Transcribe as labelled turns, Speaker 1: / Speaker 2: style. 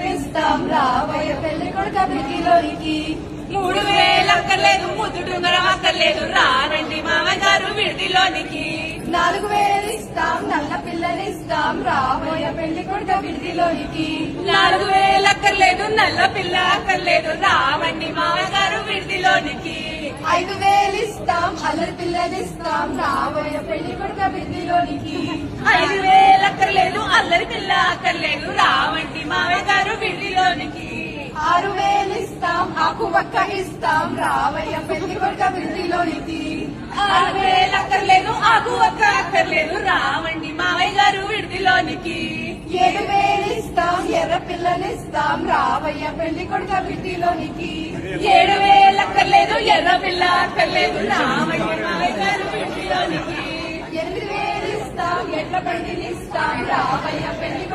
Speaker 1: పిల్లనిస్తాం రావయ్య పెళ్లి కొడుక విడిలోనికి.
Speaker 2: 3000 అక్కర్లేదు ముద్దుడుంగరం అక్కర్లేదు రారండి మామగారు విడిలోనికి.
Speaker 1: 4000 ఇస్తాం నల్ల పిల్లనిస్తాం రావయ్య పెళ్లి కొడుక విడిలోనికి.
Speaker 2: 4000 అక్కర్లేదు నల్ల పిల్ల అక్కర్లేదు రావండి మామగారు విడిలోనికి.
Speaker 1: 5000 ఇస్తాం అల్లరి పిల్లనిస్తాం రావయ్య పెళ్లి కొడుక విడిలోనికి.
Speaker 2: 5000 అక్కర్లేదు అల్లరి పిల్ల అక్కర్లేదు రావండి మామగారు విడిలోనికి.
Speaker 1: 6000 ఇస్తాం ఆకు వక్క ఇస్తాం రావయ్య పెళ్లి కొడుక విడిలోనికి.
Speaker 2: 6000 అక్కర్లేదు ఆకు ఒక్క అక్కర్లేదు రావండి మావయ్య గారు విడిలోనికి.
Speaker 1: 7000 ఇస్తాం ఎర్ర పిల్లనిస్తాం రావయ్య పెళ్లి కొడుక విడిలోనికి.
Speaker 2: 7000 అక్కర్లేదు ఎర్ర పిల్ల అక్కర్లేదు రావండి మావయ్య గారు విడిలోనికి.
Speaker 1: 8000 ఇస్తాం ఎట్ల బండినిస్తాం రావయ్య పెళ్లి కొడుక